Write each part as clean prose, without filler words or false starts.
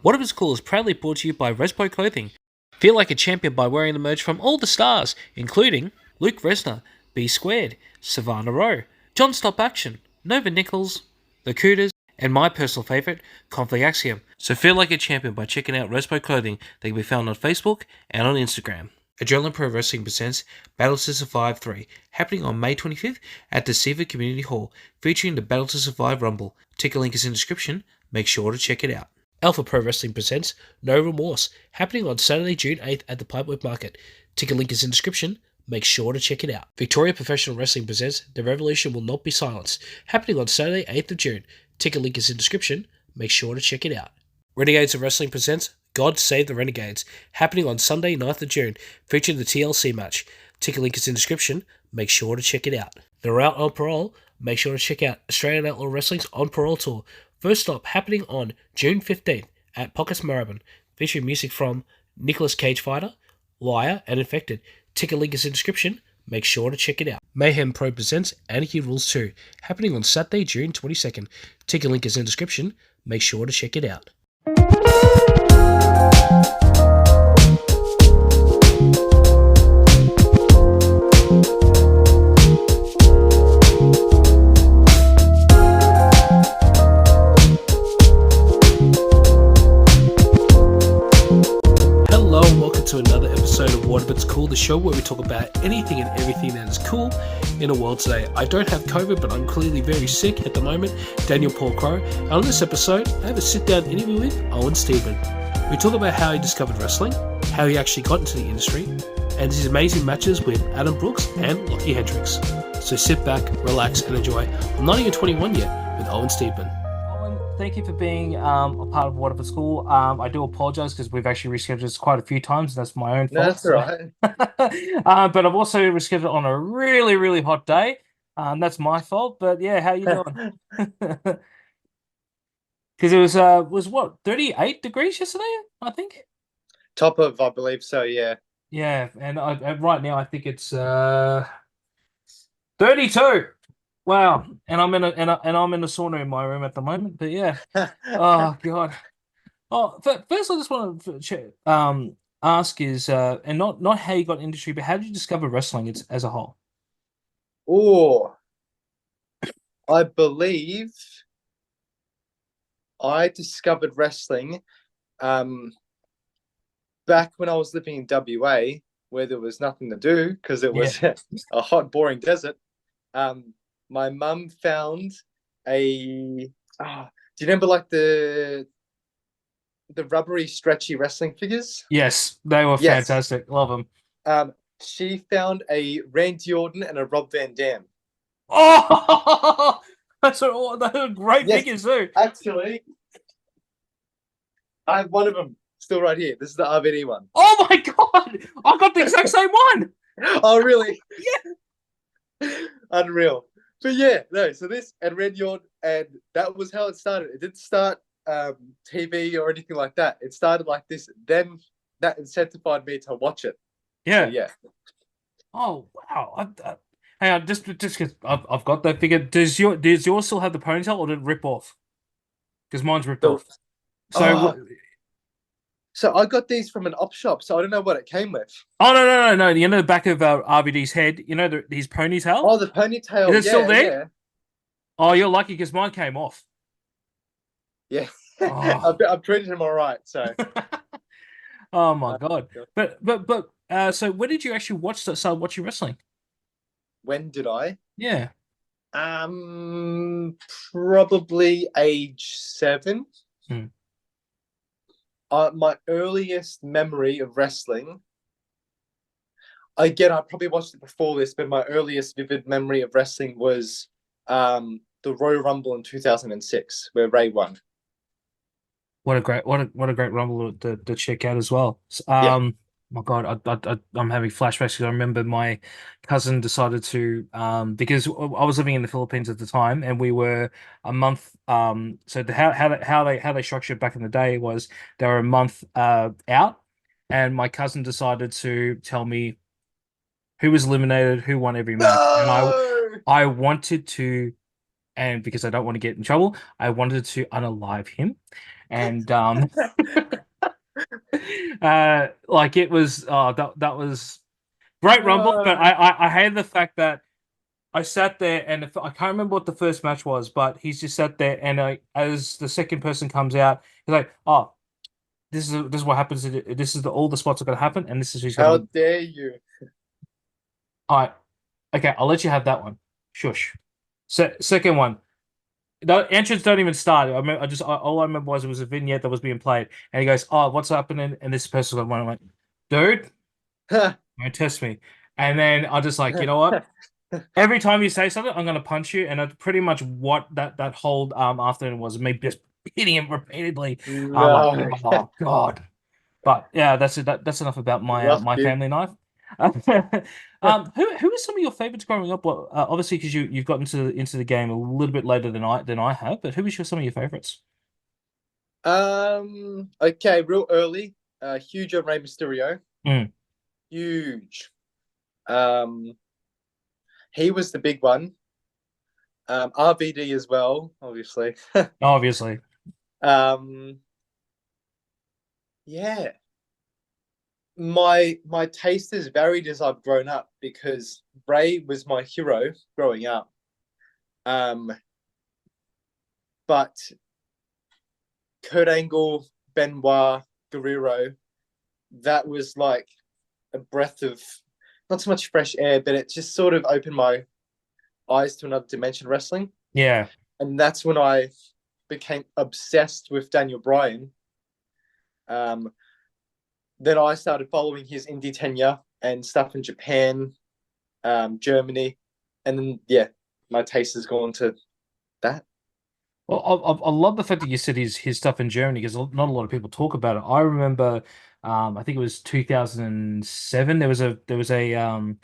What If It's Cool is proudly brought to you by Respo Clothing. Feel like a champion by wearing the merch from all the stars, including Luke Resner, B Squared, Savannah Rowe, John Stop Action, Nova Nichols, The Cooters, and my personal favourite, Conflict Axiom. So feel like a champion by checking out Respo Clothing. They can be found on Facebook and on Instagram. Adrenaline Pro Wrestling presents Battle to Survive 3, happening on May 25th at the Seaford Community Hall, featuring the Battle to Survive Rumble. Ticket link is in the description. Make sure to check it out. Alpha Pro Wrestling presents No Remorse, happening on Saturday, June 8th at the Pipeworks Market. Ticket link is in the description. Make sure to check it out. Victoria Professional Wrestling presents The Revolution Will Not Be Silenced, happening on Saturday, 8th of June. Ticket link is in the description. Make sure to check it out. Renegades of Wrestling presents God Save the Renegades, happening on Sunday, 9th of June, featuring the TLC match. Ticket link is in the description. Make sure to check it out. They're out on Parole. Make sure to check out Australian Outlaw Wrestling's On Parole Tour. First stop happening on June 15th at Pockets Maribyrnong, featuring music from Nicolas Cage Fighter, Liar, and Infected. Ticket link is in the description. Make sure to check it out. Mayhem Pro presents Anarchy Rulz 2, happening on Saturday, June 22nd. Ticket link is in the description. Make sure to check it out. Hello and welcome to another episode of What If It's Cool, the show where we talk about anything and everything that is cool in the world today. I don't have COVID, but I'm clearly very sick at the moment, Daniel Paul Crow. And on this episode, I have a sit-down interview with Owen Steadman. We talk about how he discovered wrestling, how he actually got into the industry, and his amazing matches with Adam Brooks and Lochy Hendricks. So sit back, relax, and enjoy. I'm not even 21 yet with Owen Steadman. Owen, thank you for being a part of What If It's Cool. I do apologise because we've actually rescheduled this quite a few times. That's my own fault. No, that's all right. But I've also rescheduled on a really, really hot day. That's my fault. But yeah, how you doing? Because it was what, 38 degrees yesterday, I think. Top of, I believe so, yeah. Yeah, and right now I think it's 32. Wow, and I'm in a sauna in my room at the moment. But yeah, oh god. Oh, first I just want to ask is and not how you got industry, but how did you discover wrestling as a whole? Oh, I believe I discovered wrestling back when I was living in WA, where there was nothing to do because it was a hot, boring desert. My mum found do you remember like the rubbery, stretchy wrestling figures? Yes, they were fantastic. Love them. She found a Randy Orton and a Rob Van Dam. Oh, they're great figures too. Actually, I have one of them still right here. This is the RVD one. Oh my god! I got the exact same one. Oh, really? Yeah. Unreal. But yeah, no, so this and Randy Orton, and that was how it started. It didn't start TV or anything like that. It started like this. Then that incentivized me to watch it. Yeah. So, yeah. Oh wow! Hang on, just because I've got that figure. Does yours still have the ponytail, or did it rip off? Because mine's ripped off. So I got these from an op shop, so I don't know what it came with. Oh no! You know the back of RVD's head. You know his ponytail. Oh, the ponytail. Is it still there? Yeah. Oh, you're lucky because mine came off. Yeah. Oh. I've treated him all right. So. Oh my god! But so when did you actually start watching wrestling? When did I? Yeah. Probably age 7. My earliest memory of wrestling. Again, I probably watched it before this, but my earliest vivid memory of wrestling was the Royal Rumble in 2006, where Ray won. What a great Rumble to check out as well. My God, I'm having flashbacks because I remember my cousin decided to because I was living in the Philippines at the time and we were a month so how they structured back in the day was they were a month out, and my cousin decided to tell me who was eliminated, who won every match, and I wanted to, and because I don't want to get in trouble, I wanted to unalive him. and like it was that was great rumble, but I hated the fact that I sat there and I can't remember what the first match was, but he's just sat there and as the second person comes out, he's like, "Oh, this is what happens. This is all the spots are going to happen, and this is who's How going to." dare you? All right, okay, I'll let you have that one. Shush. Second one. The entrance don't even start. All I remember was it was a vignette that was being played, and he goes, "Oh, what's happening?" And this person went, "Dude, don't test me." And then I just like, you know what? Every time you say something, I'm gonna punch you, and that's pretty much what that whole afternoon was me just hitting him repeatedly. I'm like, No. oh god. But yeah, that's it. That's enough about my Rough my kid. family knife. Who are some of your favorites growing up? Well, obviously because you've gotten into the game a little bit later than I have. But who is some of your favorites? Okay, real early. Huge on Rey Mysterio. Mm, Huge. Um, he was the big one. RVD as well, obviously. obviously. um, yeah. My taste has varied as I've grown up because Bray was my hero growing up. But Kurt Angle, Benoit, Guerrero, that was like a breath of not so much fresh air, but it just sort of opened my eyes to another dimension of wrestling. Yeah. And that's when I became obsessed with Daniel Bryan. Then I started following his indie tenure and stuff in Japan, Germany, and then yeah, my taste has gone to that. Well, I love the fact that you said his stuff in Germany because not a lot of people talk about it. I remember, I think it was 2007. There was a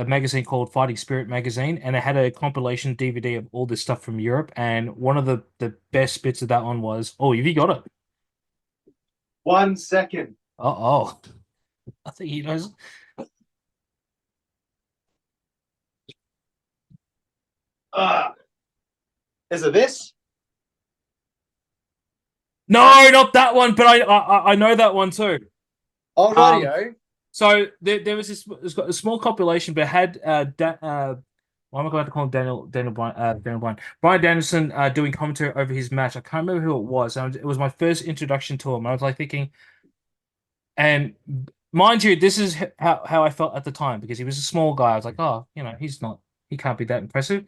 magazine called Fighting Spirit magazine, and it had a compilation DVD of all this stuff from Europe. And one of the best bits of that one was, oh, have you got it? 1 second. Oh, I think he knows. Is it this? No, not that one, but I know that one too. Oh, radio. So there was this it's got a small compilation, but it had why am I going to call him Daniel Bryan? Bryan Danielson doing commentary over his match. I can't remember who it was. It was my first introduction to him. I was like thinking, and mind you, this is how I felt at the time because he was a small guy. I was like, oh, he can't be that impressive.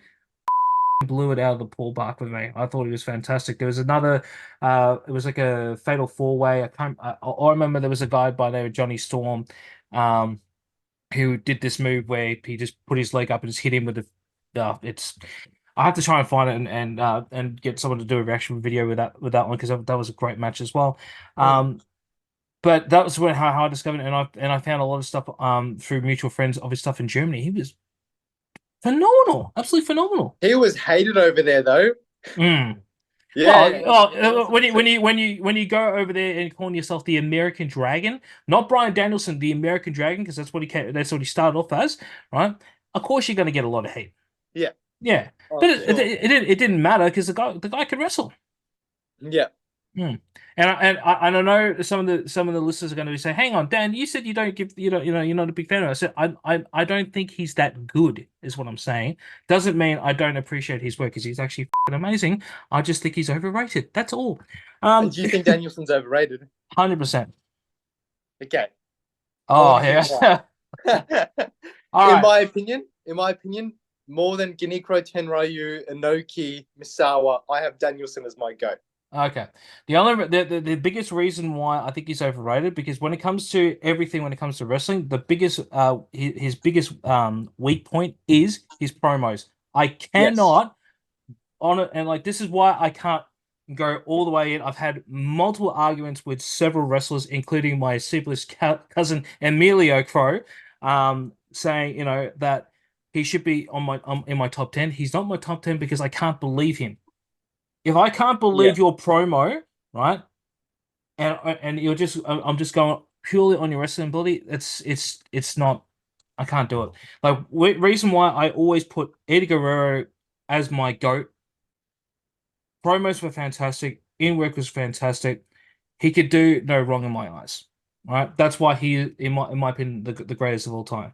Blew it out of the ballpark with me. I thought he was fantastic. There was another, it was like a fatal four-way. I remember there was a guy by the name of Johnny Storm, um, who did this move where he just put his leg up and just hit him with the. It's. I have to try and find it and get someone to do a reaction video with that one because that was a great match as well. But that was how I discovered it, and I found a lot of stuff through mutual friends of his stuff in Germany. He was phenomenal, absolutely phenomenal. He was hated over there though. Mm. Yeah. When you go over there and calling yourself the American Dragon, not Bryan Danielson, the American Dragon, because that's what he started off as, right? Of course, you're going to get a lot of hate. Yeah. Yeah, Oh, but sure. it didn't matter because the guy could wrestle. Yeah. And I know some of the listeners are going to be saying, "Hang on, Dan, you said you're not a big fan of it." I said I don't think he's that good, is what I'm saying. Doesn't mean I don't appreciate his work because he's actually amazing. I just think he's overrated. That's all. Do you think Danielson's overrated? 100%. Okay. Oh yeah. All In right. my opinion, more than Ginnikro Tenryu, Inoki, Misawa, I have Danielson as my go. Okay. The biggest reason why I think he's overrated because when it comes to everything, when it comes to wrestling, the biggest his biggest weak point is his promos. I Yes. cannot on it, and like this is why I can't go all the way in. I've had multiple arguments with several wrestlers, including my sleepless cousin Emilio Crow, saying that he should be on my in my top 10. He's not my top 10 because I can't believe him. If I can't Yeah. believe your promo, right, and I'm just going purely on your wrestling ability, it's not. I can't do it. Like reason why I always put Eddie Guerrero as my GOAT. Promos were fantastic. in work was fantastic. He could do no wrong in my eyes. Right? That's why he, in my opinion, the greatest of all time.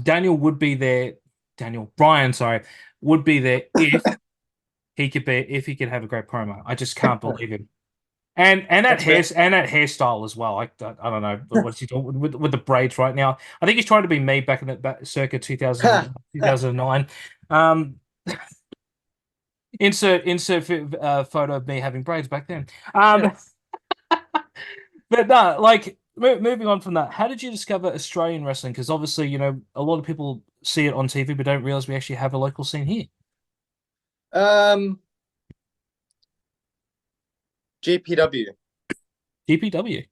Daniel would be there. Daniel Bryan, sorry, would be there if he could have a great promo. I just can't believe him. And That's fair. that hairstyle as well. I don't know what's he doing with the braids right now. I think he's trying to be me back in the circa 2009. Um, insert photo of me having braids back then. But no, like moving on from that, how did you discover Australian wrestling? Because obviously, a lot of people see it on TV but don't realize we actually have a local scene here. Um, GPW, DPW.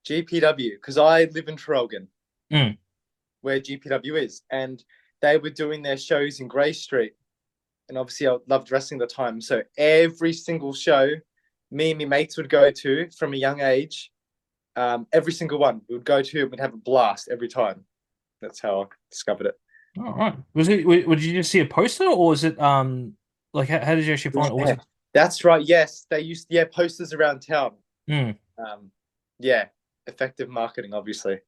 GPW, because I live in Traralgon, Mm. where GPW is, and they were doing their shows in Grey Street, and obviously I loved wrestling at the time. So every single show, me and my mates would go to from a young age. Every single one we would go to and we'd have a blast every time. That's how I discovered it. All right. Did you just see a poster or was it like how did you actually find it? Or was Yeah, it that's right. Yes, they used posters around town. Mm. Yeah, effective marketing, obviously.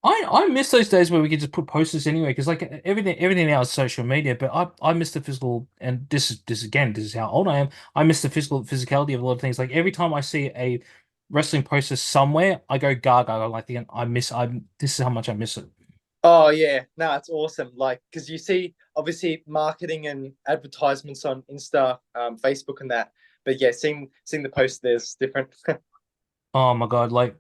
I miss those days where we could just put posters anywhere because like everything now is social media, but I miss the physical and this is how old I am. I miss the physicality of a lot of things. Like every time I see a wrestling poster somewhere, I go gaga. I'm like I this is how much I miss it. Oh yeah, no, it's awesome. Like, because you see, obviously, marketing and advertisements on Insta, Facebook, and that. But yeah, seeing the post there's different. Oh my God! Like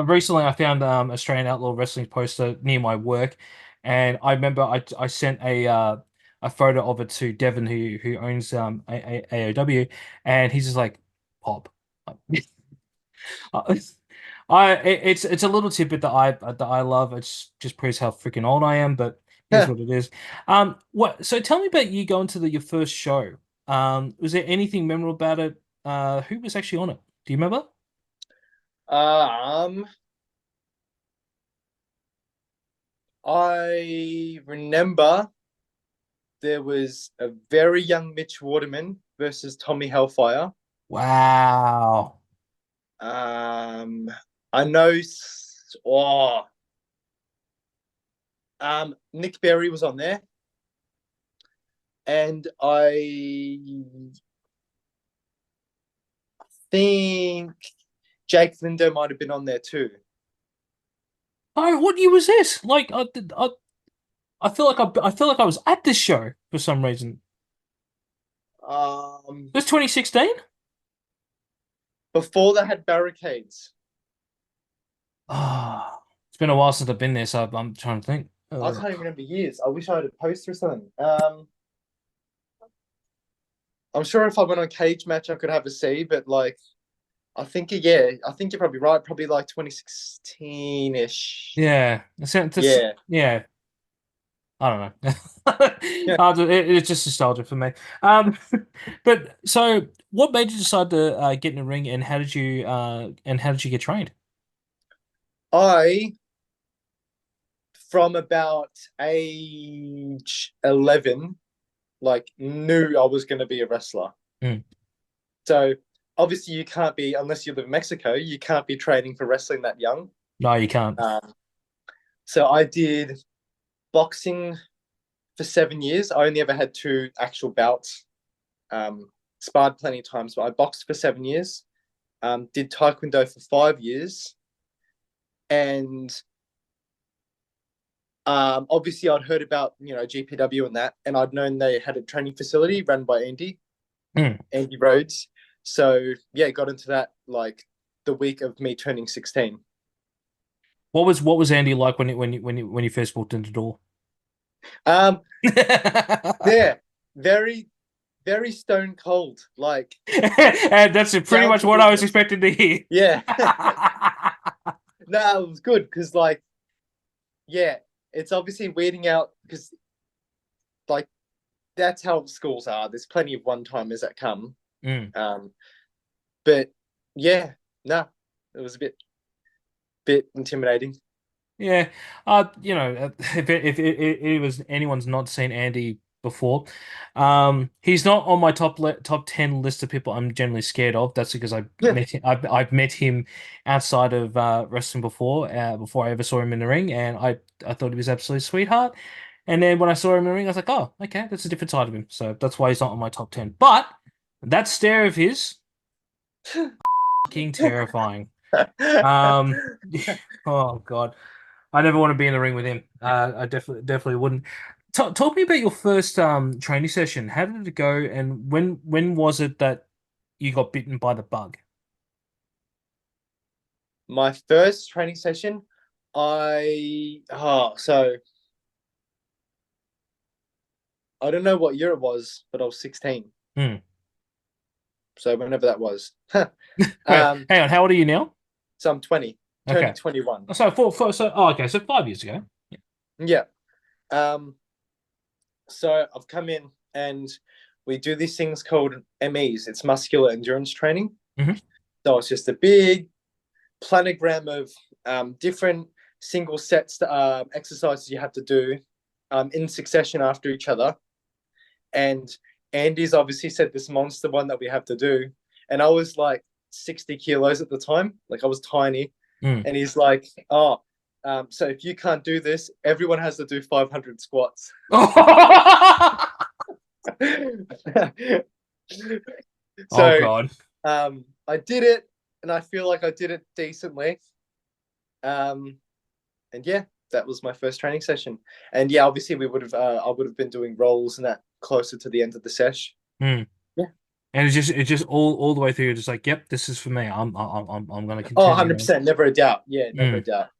recently, I found Australian Outlaw Wrestling poster near my work, and I remember I sent a photo of it to Devon who owns AOW, and he's just like pop. It's a little tidbit that I love. It's just proves how freaking old I am, but here's what it is. What? So tell me about you going to your first show. Was there anything memorable about it? Who was actually on it? Do you remember? um, I remember there was a very young Mitch Waterman versus Tommy Hellfire. Wow. Um, I know. Oh, Nick Berry was on there, and I think Jake Lindo might have been on there too. Oh, what year was this? Like, I feel like I feel like I was at this show for some reason. Um, It was 2016? Before they had barricades. Ah, it's been a while since I've been there, so I'm trying to think. I can't even remember years. I wish I had a poster or something. I'm sure if I went on Cage Match, I could have a see, but like, I think you're probably right. Probably like 2016 ish. Yeah, Yeah. yeah. I don't know. Yeah. It's just nostalgia for me. But so what made you decide to get in the ring, and how did you get trained? I, from about age 11, like, knew I was going to be a wrestler. Mm. So obviously, you can't be, unless you live in Mexico, you can't be training for wrestling that young. No, you can't. So I did boxing for 7 years. I only ever had two actual bouts. Sparred plenty of times, but I boxed for 7 years. Did taekwondo for 5 years, and obviously I'd heard about GPW and that, and I'd known they had a training facility run by Mm. Andy Rhodes. So yeah, got into that like the week of me turning 16. What was Andy like when you first walked in the door? Um, yeah, very very stone cold, like And that's pretty down much to what I was business. expecting to hear. Yeah. No, it was good because like yeah, it's obviously weeding out because like that's how schools are. There's plenty of one timers that come. Mm. But yeah, no, it was a bit intimidating. Yeah, if it was anyone's not seen Andy before. He's not on my top 10 list of people I'm generally scared of. That's because I've met him outside of wrestling before I ever saw him in the ring, and I thought he was absolutely sweetheart. And then when I saw him in the ring, I was like, oh, okay, that's a different side of him. So that's why he's not on my top 10. But that stare of his, fucking terrifying. Oh God. I never want to be in the ring with him. I definitely wouldn't. Talk me about your first training session. How did it go, and when was it that you got bitten by the bug? My first training session, so I don't know what year it was, but I was 16. Hmm. So whenever that was. Wait, hang on. How old are you now? So I'm 20, turning 21. So okay, so 5 years ago. Yeah. So I've come in and we do these things called MEs. It's muscular endurance training. Mhm. So it's just a big planogram of different single sets exercises you have to do in succession after each other. And Andy's obviously said this monster one that we have to do. And I was like 60 kilos at the time. Like I was tiny. And he's like, oh, so if you can't do this, everyone has to do 500 squats. Oh God. I did it, and I feel like I did it decently. And yeah, that was my first training session. And yeah, obviously I would have been doing rolls and that closer to the end of the sesh. Yeah. And it's just all the way through. You're just like, yep, this is for me. I'm gonna continue. Oh, 100%, never a doubt. Yeah, never a doubt.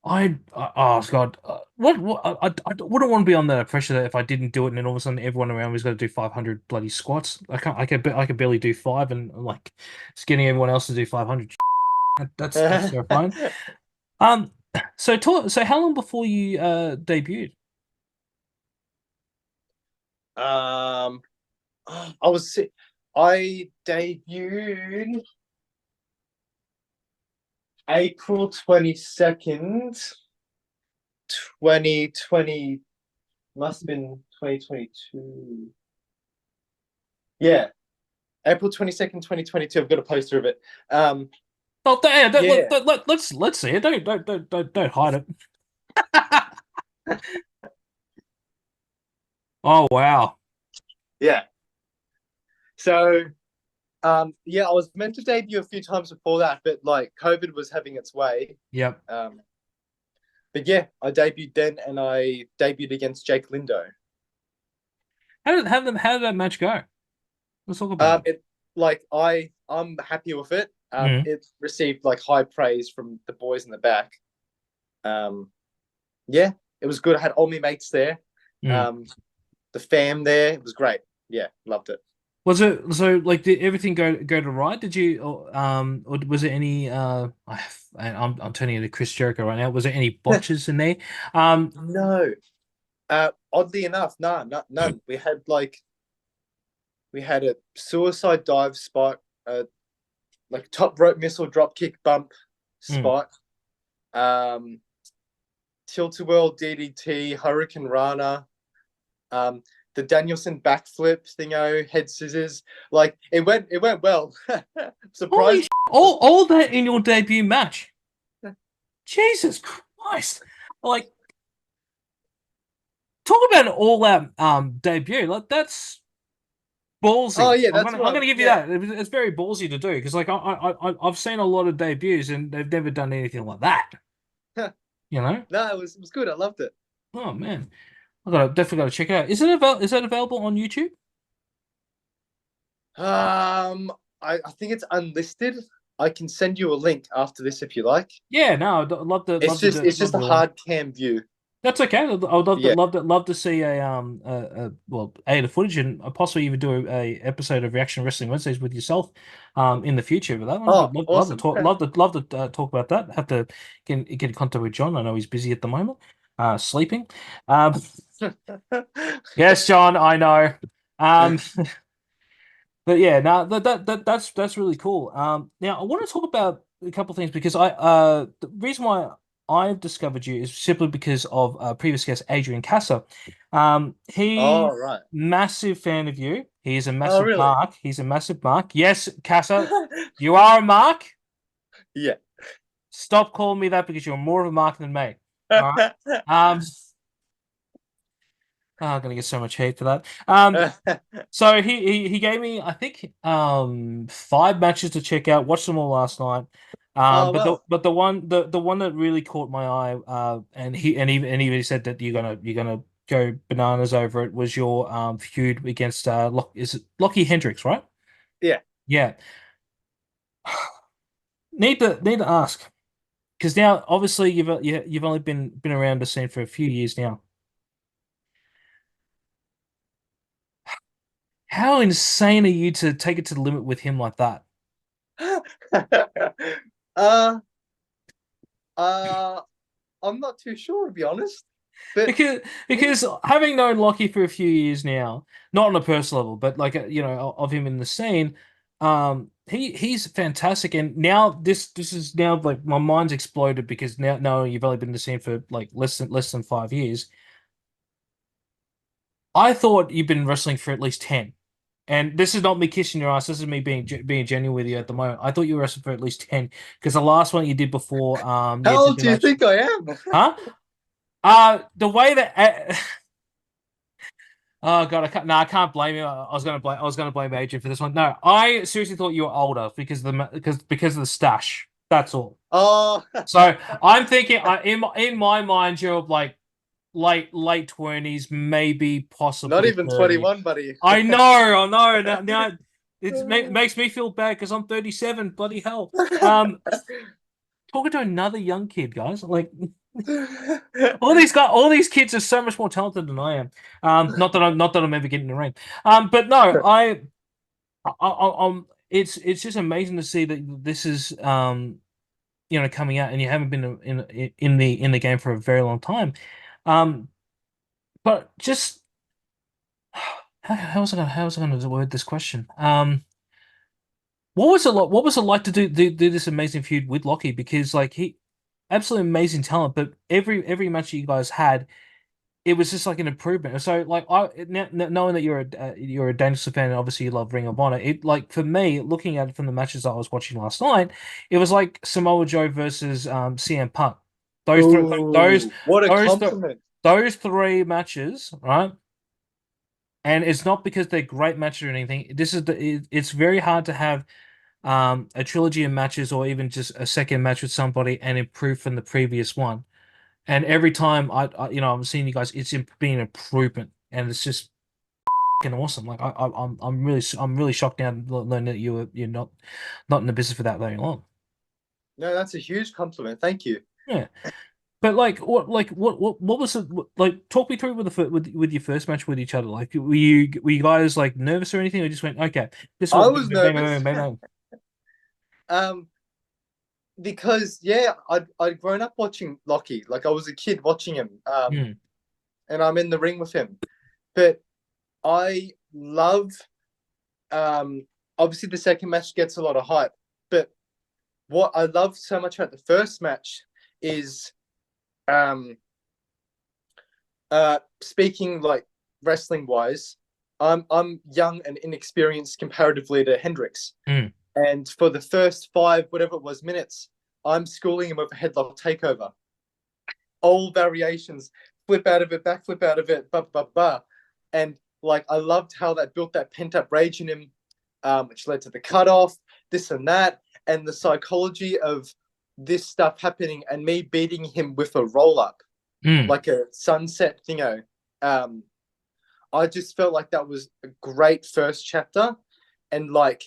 Oh God, what I wouldn't want to be under the pressure that if I didn't do it, and then all of a sudden everyone around me was going to do 500 bloody squats. I could barely do 5, and like just getting everyone else to do 500. That's terrifying. So how long before you debuted? I debuted April 22nd, 2020, must have been 2022. Yeah, April 22nd, 2022. I've got a poster of it. Oh, yeah. Yeah. Let's see it. Don't hide it. Oh wow. Yeah. So, yeah, I was meant to debut a few times before that, but like COVID was having its way. Yep. But yeah, I debuted then, and I debuted against Jake Lindo. How did that match go? Let's talk about it. I'm happy with it. It received like high praise from the boys in the back. Yeah, it was good. I had all my mates there. The fam there. It was great. Yeah, loved it. Was it so? Like, did everything go to right? Did you, or was there any? I'm turning into Chris Jericho right now. Was there any botches in there? No. Oddly enough, none. We had a suicide dive spot, like top rope missile drop kick bump spot, tilt-a-whirl DDT, Hurricane Rana, the Danielson backflip thingo, head scissors. Like it went well. Surprised. All that in your debut match. Jesus Christ! Like, talk about an all-out debut. Like that's ballsy. Oh yeah, I'm gonna give you that. It's very ballsy to do because like I've seen a lot of debuts and they've never done anything like that. You know? No, it was good. I loved it. Oh man, definitely got to check it out. Is that available on YouTube? I think it's unlisted. I can send you a link after this if you like. Yeah, no, I'd love to. It's just a hard cam view. That's okay. I would love to see the footage and possibly even do a episode of Reaction Wrestling Wednesdays with yourself, in the future. But that one, awesome. love to talk about that. Have to get in contact with John. I know he's busy at the moment, sleeping. Yes, John, I know. But yeah, no, that's really cool. Now I want to talk about a couple of things because the reason why I've discovered you is simply because of previous guest Adrian Casa. Oh, He right. massive fan of you. He is a Oh, massive really? mark. He's a massive mark. Yes, Casa, you are a mark. Yeah. Stop calling me that because you're more of a mark than me. All right. Um, I'm gonna get so much hate for that. So he gave me, I think, 5 matches to check out. Watched them all last night. Oh, But the well. but the one that really caught my eye, and he even said that you're gonna go bananas over it was your feud against is it Lochy Hendricks, right? Yeah. Yeah. Need to ask because now obviously you've only been around the scene for a few years now. How insane are you to take it to the limit with him like that? uh, uh, I'm not too sure, to be honest. But yeah. Because having known Lockie for a few years now, not on a personal level, but like of him in the scene, he's fantastic. And now this is now like my mind's exploded because now you've only been in the scene for like less than 5 years. I thought you've been wrestling for at least 10. And this is not me kissing your ass. This is me being genuine with you at the moment. I thought you were wrestling for at least 10 because the last one you did before, How you did old the do you match, think I am? huh? The way that oh God, I can't blame you. I was gonna blame Adrian for this one. No, I seriously thought you were older because because of the stash. That's all. Oh, So I'm thinking, in my mind, you're like late 20s, maybe not possibly even 30. 21, buddy. I know, I know. Now makes me feel bad because I'm 37. Bloody hell. Um, Talking to another young kid, guys. Like all these kids are so much more talented than I am. Not that I'm ever getting in the ring. But no, it's just amazing to see that this is coming out and you haven't been in the game for a very long time. Um, but just how was I gonna word this question? What was it like to do this amazing feud with Lockie? Because like he absolutely amazing talent, but every match that you guys had, it was just like an improvement. So like knowing that you're a Danielson fan and obviously you love Ring of Honor, it like for me looking at it from the matches I was watching last night, it was like Samoa Joe versus CM Punk. Those th those Ooh, what a those th compliment. those three matches, right? And it's not because they're great matches or anything. It's very hard to have a trilogy of matches or even just a second match with somebody and improve from the previous one. And every time I'm seeing you guys, it's being an improvement, and it's just fucking awesome. Like I'm really shocked now to learn that you're not in the business for that very long. No, that's a huge compliment. Thank you. Yeah, but what was it like? Talk me through with with your first match with each other. Like, were you guys like nervous or anything, or just went okay? This is I what was bang, bang, nervous. bang, bang, bang. Um, because yeah, I'd grown up watching Lockie. Like I was a kid watching him. Hmm. And I'm in the ring with him. But I love obviously the second match gets a lot of hype. But what I love so much about the first match is um speaking like wrestling wise, I'm young and inexperienced comparatively to Hendricks. Hmm. And for the first five, whatever it was, minutes, I'm schooling him with a headlock takeover. All variations, flip out of it, back flip out of it, blah, blah, blah. And like, I loved how that built that pent up rage in him, which led to the cutoff, this and that, and the psychology of this stuff happening and me beating him with a roll up, Hmm. like a sunset thingo. Um, I just felt like that was a great first chapter. And like,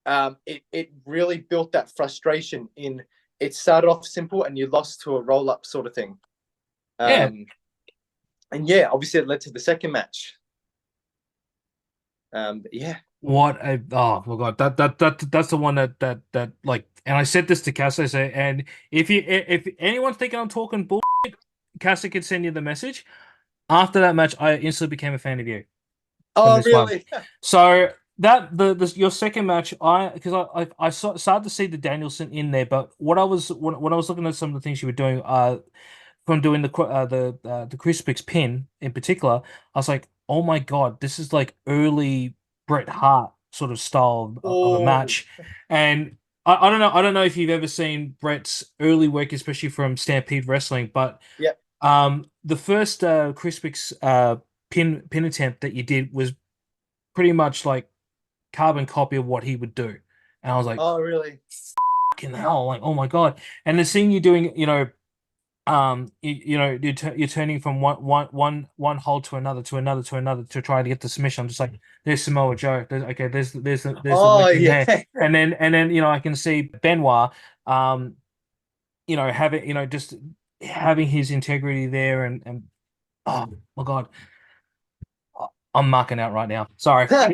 it really built that frustration in it started off simple and you lost to a roll up sort of thing. Yeah. And yeah, obviously it led to the second match. But yeah. Oh my God, that's the one that like, and I said this to Cass. I say, and if anyone's thinking I'm talking bull, Cass could send you the message. After that match, I instantly became a fan of you from Oh, this one. really? So that the your second match, started to see the Danielson in there, but when I was looking at some of the things you were doing, from doing the crucifix pin in particular, I was like, oh my God, this is like early Bret Hart sort of style of a Oh, match, and I don't know if you've ever seen Bret's early work, especially from Stampede Wrestling, but yeah. the first crucifix pin attempt that you did was pretty much like carbon copy of what he would do. And I was like, Oh, really? fucking hell, like, oh my God. And the scene you're doing, you're turning from one hold to another to try to get the submission. I'm just like, there's Samoa Joe. Okay, there's the Oh, weapon yeah. there. And then I can see Benoit, um, having, just having his integrity there and oh my God. I'm marking out right now. Sorry. No,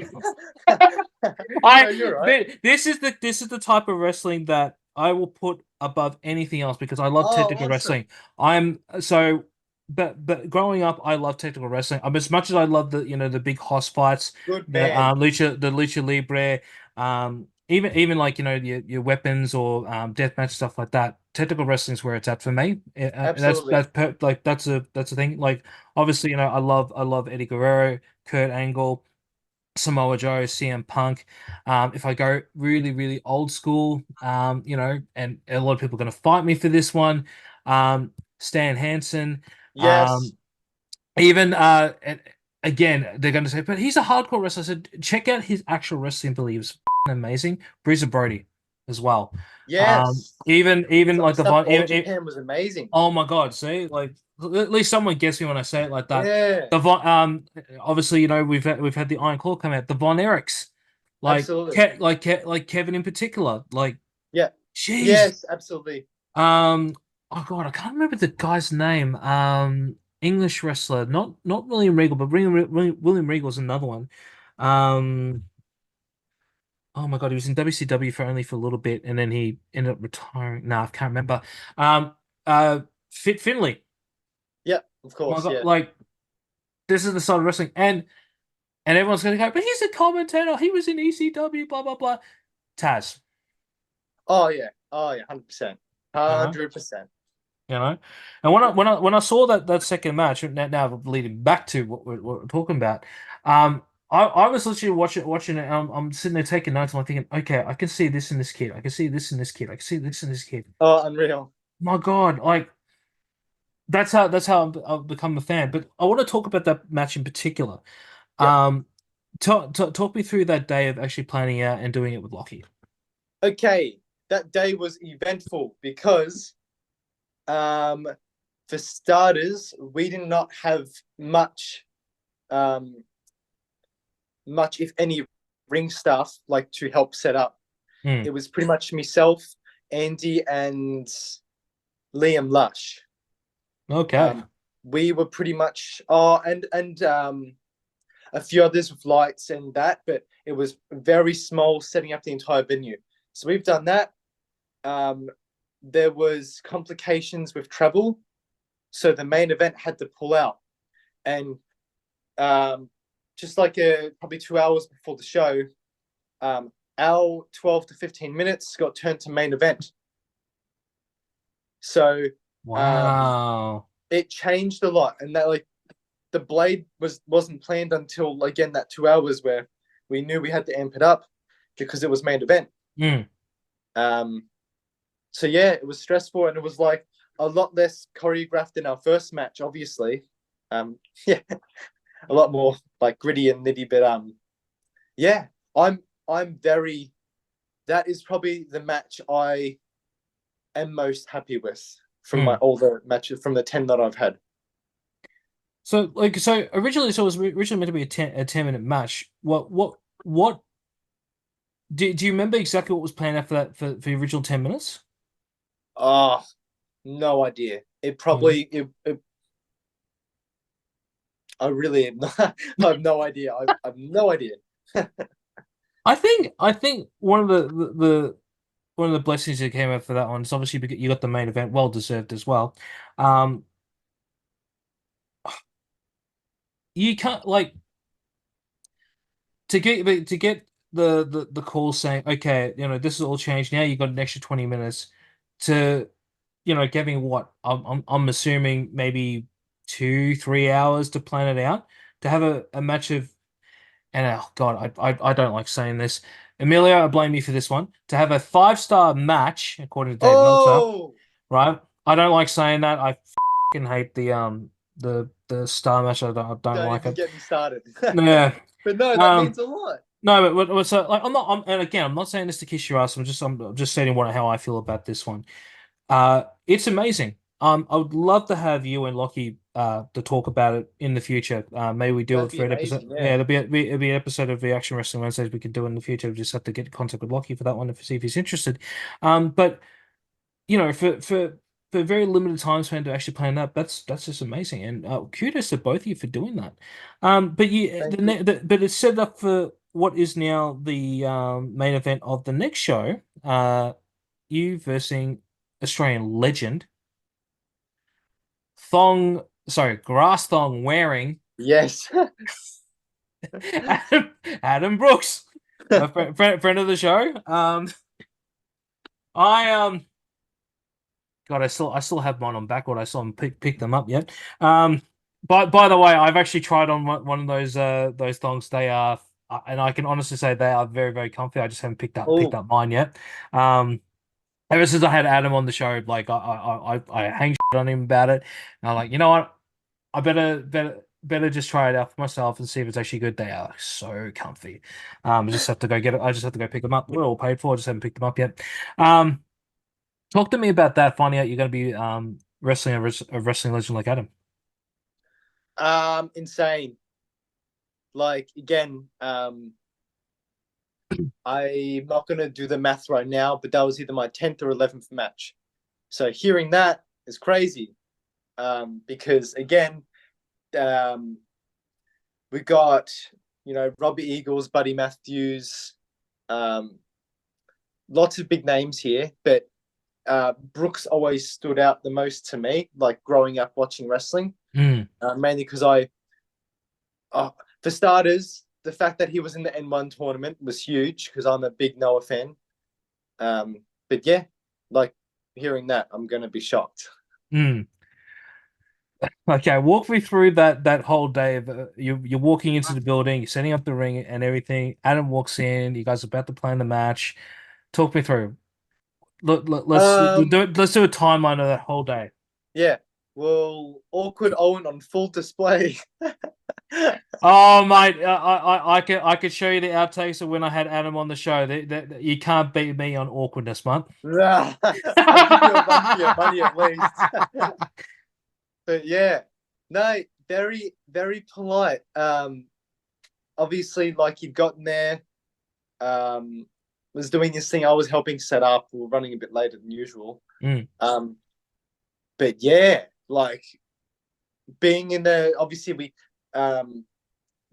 you're right. This is the type of wrestling that I will put above anything else because I love Oh, technical awesome. wrestling. I'm so but growing up I love technical wrestling. As much as I love the big hoss fights, Good man. the lucha libre, even like your weapons or deathmatch stuff like that. Technical wrestling is where it's at for me. Absolutely. That's a thing. Like obviously I love Eddie Guerrero, Kurt Angle, Samoa Joe, CM Punk. If I go really, really old school, and a lot of people are going to fight me for this one, Stan Hansen. Yes. Um, even and again, they're going to say, but he's a hardcore wrestler. I said, check out his actual wrestling ability. It was amazing. Bruiser Brody as well. Yes. Even like the Stuff Von, All Japan was amazing. oh my God, see, like at least someone gets me when I say it like that. Yeah. The Von, obviously, we've had the Iron Claw come out. The Von Erichs, like Absolutely. Like Kevin in particular, like Yeah. jeez. Yes, absolutely. Um, oh God, I can't remember the guy's name. English wrestler, not William Regal, but William Regal's another one. Um, oh my God, he was in WCW for a little bit, and then he ended up retiring. No, I can't remember. Um, Fit Finley. Yeah, of My course. God, Yeah. like this is the side of wrestling, and everyone's gonna go, but he's a commentator. He was in ECW, blah blah blah. Taz, Oh, yeah. Oh, yeah. 100%. you know, 100%. you know. And when I Yeah. when I when I saw that second match, now leading back to what we're talking about, I was literally watching it. And I'm sitting there taking notes. And I'm thinking, okay, I can see this in this kid. I can see this in this kid. I can see this in this kid. Oh, unreal. My God, like that's how I've become a fan. But I want to talk about that match in particular. Yeah. Um, talk me through that day of actually planning out and doing it with Lochy. Okay. That day was eventful because, um, for starters, we did not have much, um, much, if any, ring staff like to help set up. Hmm. It was pretty much myself, Andy, and Liam Lush. Okay. Um, we were pretty much and a few others with lights and that, but it was very small, setting up the entire venue. So we've done that. Um, there was complications with travel, so the main event had to pull out, and um, just like probably 2 hours before the show, our 12 to 15 minutes got turned to main event. So Wow. it changed a lot, and that like the blade wasn't planned until again that 2 hours where we knew we had to amp it up because it was main event. Hmm. Um, so yeah, it was stressful and it was like a lot less choreographed than our first match, obviously. Yeah, a lot more like gritty and nitty, but yeah, I'm very. That is probably the match I am most happy with from my Hmm. older matches from the 10 that I've had. So originally, it was originally meant to be a 10 minute match. What do you remember exactly what was planned out for that for the original 10 minutes? Oh, no idea. It Hmm. probably it I really have I have no idea. I have no idea. I think one of the blessings that came out for that one is obviously because you got the main event, well deserved as well. Um, you can't like to get the call saying, okay, this is all changed now. You got an extra 20 minutes to, giving what I'm assuming maybe 2-3 hours to plan it out to have a match of. And oh God, I don't like saying this. Emilio, I blame you for this one. To have a 5-star match, according to Dave Meltzer, Oh, right? I don't like saying that. I fucking hate the star match. I don't don't like even it. get me started. Yeah. But no, that Um. means a lot. No, but so like and again, I'm not saying this to kiss your ass. I'm just stating how I feel about this one. It's amazing. I would love to have you and Lochy to talk about it in the future. Maybe we do That'd it be for an episode. amazing. Yeah, Yeah. it'll be an episode of the Action Wrestling Wednesdays we can do in the future. We just have to get in contact with Lochy for that one to see if he's interested. But for a very limited time span to actually plan that, that's just amazing. And kudos to both of you for doing that. But Thank you. but it's set up for what is now the main event of the next show. You versus Australian legend grass thong wearing Yes. Adam Brooks, a friend of the show. I God, I still have mine on backward. I still haven't picked them up yet. By the way, I've actually tried on one of those thongs. They are, and I can honestly say they are very very comfy. I just haven't picked Oh, up mine yet. Ever since I had Adam on the show, like I hang shit on him about it. And I'm like, you know what? I better just try it out for myself and see if it's actually good. They are so comfy. I just have to go get it. I just have to go pick them up. We're all paid for. I just haven't picked them up yet. Um, Talk to me about that. Finding out you're going to be wrestling a wrestling legend like Adam. insane. Like again, I'm not gonna do the math right now, but that was either my 10th or 11th match. So hearing that is crazy. Because again, um, we got Robbie Eagles, Buddy Matthews, um, lots of big names here, but Brooks always stood out the most to me, like growing up watching wrestling, Mm. mainly because for starters, the fact that he was in the N1 tournament was huge because I'm a big Noah fan. But yeah, like hearing that, I'm gonna be shocked. Mm. Okay, walk me through that whole day of you're walking into the building, you're setting up the ring and everything. Adam walks in. You guys are about to plan the match. Talk me through. Let's do a timeline of that whole day. Yeah. Well, awkward Owen on full display. Oh mate, I could show you the outtakes of when I had Adam on the show. You can't beat me on awkwardness, man. I'll give you a run for your money at least. But yeah, no, very, very polite. Obviously, like he'd gotten there, was doing his thing. I was helping set up. We were running a bit later than usual. Mm. But yeah, like being in there, obviously we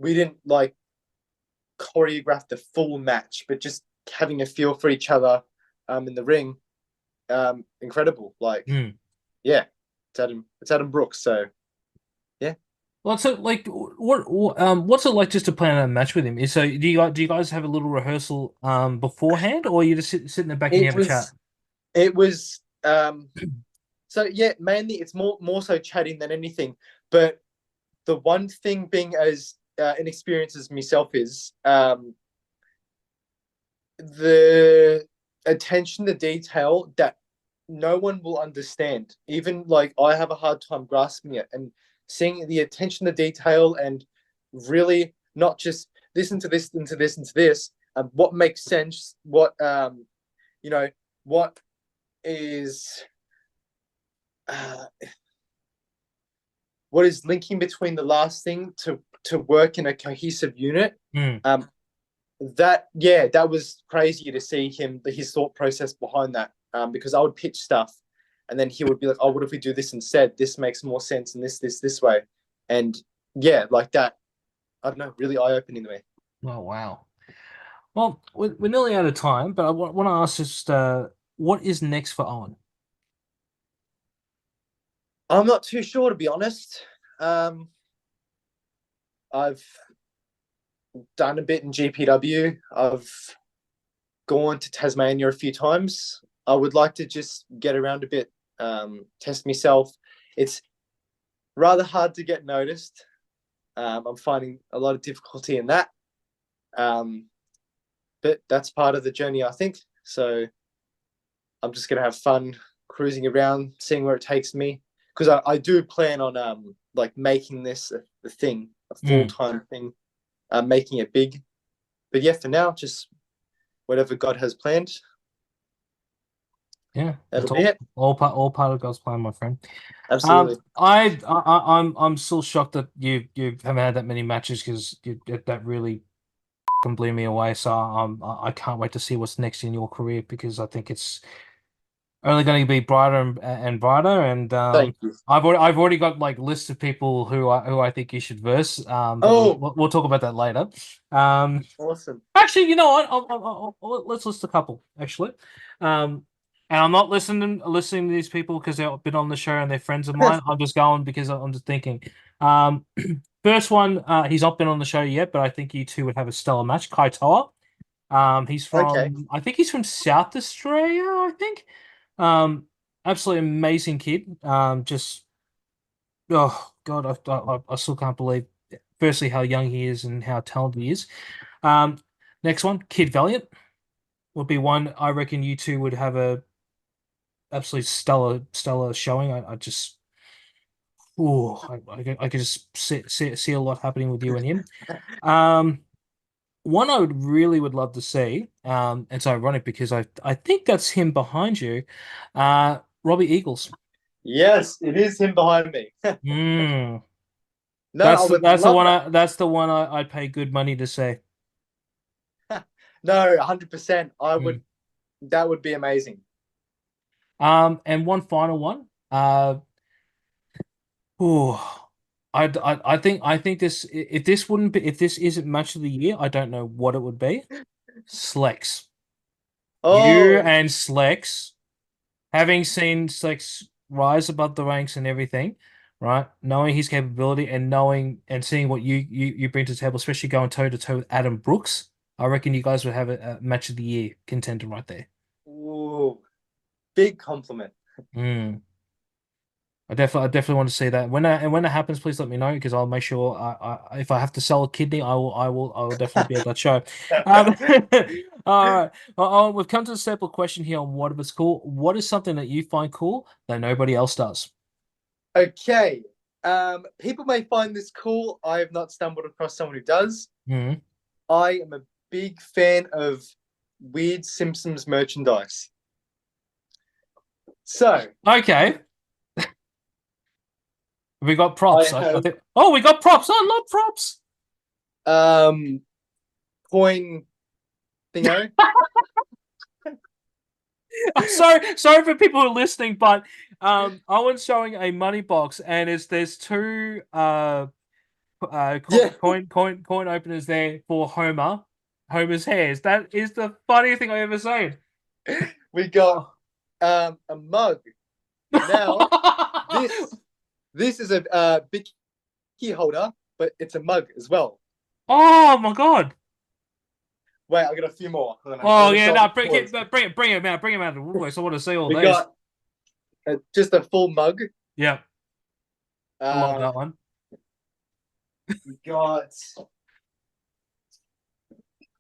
didn't like choreograph the full match, but just having a feel for each other in the ring, incredible. Like, Mm. yeah, it's Adam Brooks. So yeah. Well, so like, what's it like just to plan a match with him? So, do you guys have a little rehearsal beforehand, or you just sit in the back and you It have a chat? was it was so yeah, mainly it's more so chatting than anything. But the one thing being as inexperienced as myself is the attention to detail that no one will understand. Even like I have a hard time grasping it and seeing the attention to detail and really not just listen to this, into this, into this. What makes sense? You know, what is uh, what is linking between the last thing to work in a cohesive unit. Mm. That was crazy to see his thought process behind that. Because I would pitch stuff, and then he would be like, "Oh, what if we do this instead? This makes more sense, and this way." And yeah, like that. I don't know, really eye opening to me. Oh wow. Well, we're nearly out of time, but I want to ask just what is next for Owen? I'm not too sure, to be honest. I've done a bit in GPW. I've gone to Tasmania a few times. I would like to just get around a bit, test myself. It's rather hard to get noticed. I'm finding a lot of difficulty in that. But that's part of the journey, I think. So I'm just going to have fun cruising around, seeing where it takes me. Because I do plan on like making this a thing, a full-time thing, making it big. But yeah, for now, just whatever God has planned. Yeah, That'll it's be it. all part of God's plan, my friend. Absolutely. I'm still shocked that you haven't had that many matches because that really blew me away. So I can't wait to see what's next in your career because I think it's only going to be brighter and brighter. And Thank you. I've already got like lists of people who I think you should verse. But we'll talk about that later. Awesome. Actually, you know what? Let's list a couple. Actually, and I'm not listening to these people because they've been on the show and they're friends of mine. I'm just going because I'm just thinking. First one, he's not been on the show yet, but I think you two would have a stellar match. Kaitoa. He's from I think he's from South Australia, I think. Absolutely amazing kid. Just oh God, I still can't believe firstly how young he is and how talented he is. Next one, Kid Valiant would be one I reckon you two would have a absolutely stellar showing. I just I could just see a lot happening with you and him. One I would love to see, it's ironic because I think that's him behind you, Robbie Eagles. Yes, it is him behind me. No, that's the one I'd pay good money to see. No, 100%. I would. That would be amazing. And one final one. I think this if this isn't match of the year, I don't know what it would be. Slex. You and Slex, having seen Slex rise above the ranks and everything, right? Knowing his capability and knowing and seeing what you bring to the table, especially going toe to toe with Adam Brooks, I reckon you guys would have a match of the year contender right there. Ooh, big compliment. I definitely want to see that. When it happens, please let me know because I'll make sure if I have to sell a kidney, I will definitely be at that show. All right. We've come to the staple question here on what if it's cool. What is something that you find cool that nobody else does? Okay. People may find this cool. I have not stumbled across someone who does. I am a big fan of weird Simpsons merchandise. So okay. We got props. I think. Oh, we got props. I love props. Coin thingo. Sorry for people who are listening, but Owen's showing a money box, and there's two coin openers there for Homer's hairs. That is the funniest thing I ever seen. We got a mug. Now this is a big key holder, but it's a mug as well. Oh my God! Wait, I got a few more. Oh yeah, no, bring him out of the woodworks. I want to see all these. We got just a full mug. Yeah, I love that one. We got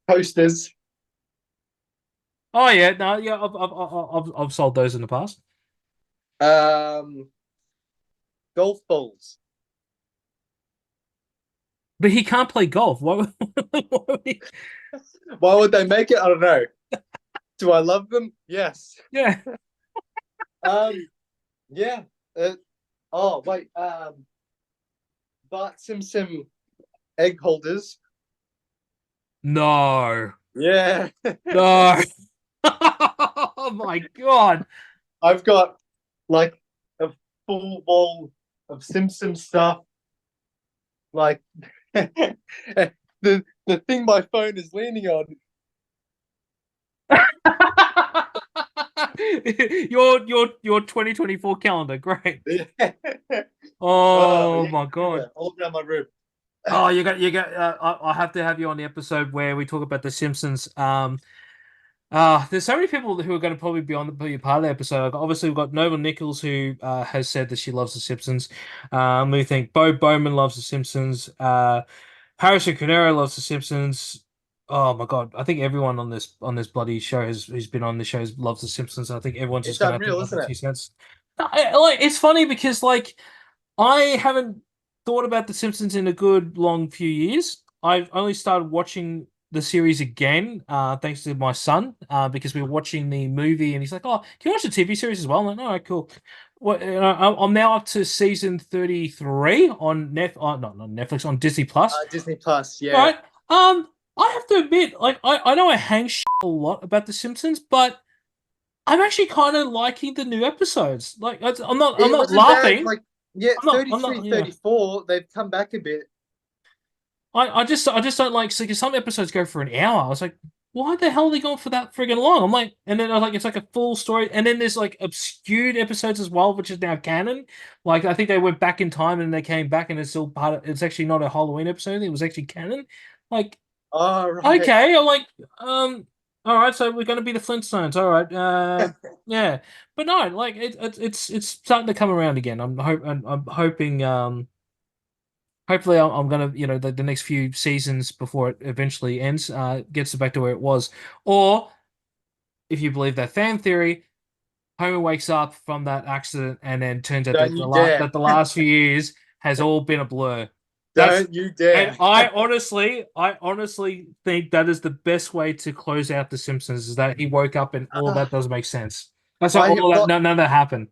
posters. Oh yeah, no, yeah, I've sold those in the past. Golf balls. But he can't play golf. Why would they make it? I don't know. Do I love them? Yes. Yeah. Yeah. Oh wait. Bart Simpson egg holders. No. Yeah. No. Oh my God. I've got like a full wall of Simpson stuff. Like the thing my phone is leaning on. your 2024 calendar, great. Oh my God. Yeah, all around my room. Oh, you got. I have to have you on the episode where we talk about The Simpsons. There's so many people who are going to probably be part of the episode. Like, obviously, we've got Nova Nichols who has said that she loves The Simpsons. We think Bo Bowman loves The Simpsons. Harrison Cunero loves The Simpsons. Oh my God, I think everyone on this bloody show who's been on the show loves The Simpsons. I think everyone's It's just going to unreal, have to isn't give it? 2 cents. Like, it's funny because like I haven't thought about The Simpsons in a good long few years. I've only started watching the series again, thanks to my son, because we were watching the movie and he's like, "Oh, can you watch the TV series as well?" I'm like, "All right, cool." Well, I'm now up to season 33 on not Netflix, on Disney Plus. Disney Plus, yeah. Right? I have to admit, like, I know I hang shit a lot about The Simpsons, but I'm actually kind of liking the new episodes. Like, I'm not It laughing. wasn't bad. Like, yeah, I'm 33, not, yeah. 34, they've come back a bit. I just don't like, because some episodes go for an hour. I was like, why the hell are they going for that friggin' long? I'm like, and then I was like, it's like a full story, and then there's like obscured episodes as well, which is now canon. Like, I think they went back in time and they came back, and it's still part of. It's actually not a Halloween episode. It was actually canon. Like, Oh, right. okay, I'm like, all right, so we're gonna be the Flintstones. All right, yeah, but no, like it's starting to come around again. I'm hoping hopefully I'm gonna, the next few seasons before it eventually ends, gets it back to where it was. Or if you believe that fan theory, Homer wakes up from that accident and then turns out that Don't you dare. the last few years has all been a blur. Don't you dare. And I honestly think that is the best way to close out The Simpsons, is that he woke up and all that doesn't make sense. That's why none of that happened.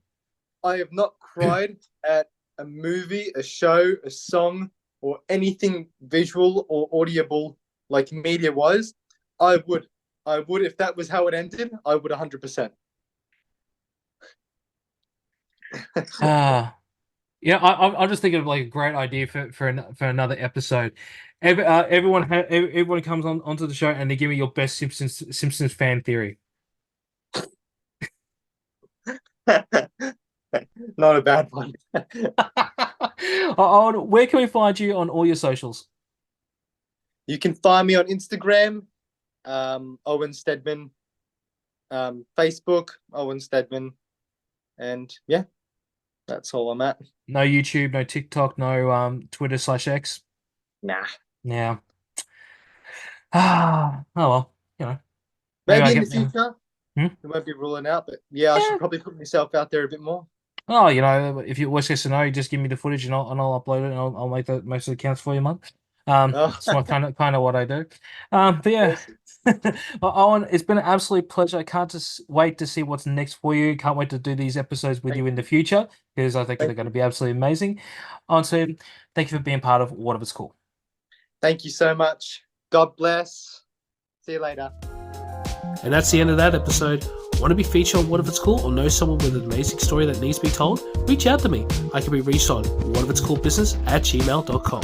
I have not cried at a movie, a show, a song, or anything visual or audible, like media-wise. I would, if that was how it ended, I would 100%. Yeah, I'm just thinking of like a great idea for another episode. Everyone comes onto the show and they give me your best Simpsons fan theory. Not a bad one. Where can we find you on all your socials? You can find me on Instagram, Owen Steadman, Facebook, Owen Steadman, and yeah, that's all I'm at. No YouTube, no TikTok, no Twitter/X. Nah. Yeah. Oh well, Maybe in the future. Hmm? It won't be ruling out, but yeah, I should probably put myself out there a bit more. Oh, if you worst case scenario, just give me the footage and I'll upload it and I'll make the most of the accounts for you, man. That's what kind of what I do. But yeah, well, Owen, it's been an absolute pleasure. I can't just wait to see what's next for you. Can't wait to do these episodes with you in the future, because I think they're going to be absolutely amazing. Owen, so thank you for being part of What If It's Cool. Thank you so much. God bless. See you later. And that's the end of that episode. Want to be featured on What If It's Cool, or know someone with an amazing story that needs to be told? Reach out to me. I can be reached on whatifitscoolbusiness@gmail.com.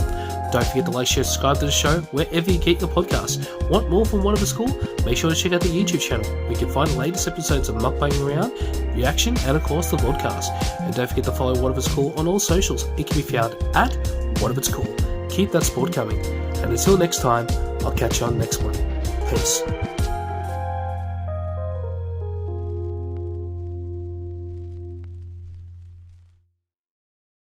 Don't forget to like, share, subscribe to the show wherever you get your podcasts. Want more from What If It's Cool? Make sure to check out the YouTube channel, where you can find the latest episodes of Mukbang Around, reaction, and of course the podcast. And don't forget to follow What If It's Cool on all socials. It can be found at What If It's Cool. Keep that sport coming. And until next time, I'll catch you on the next one. Peace.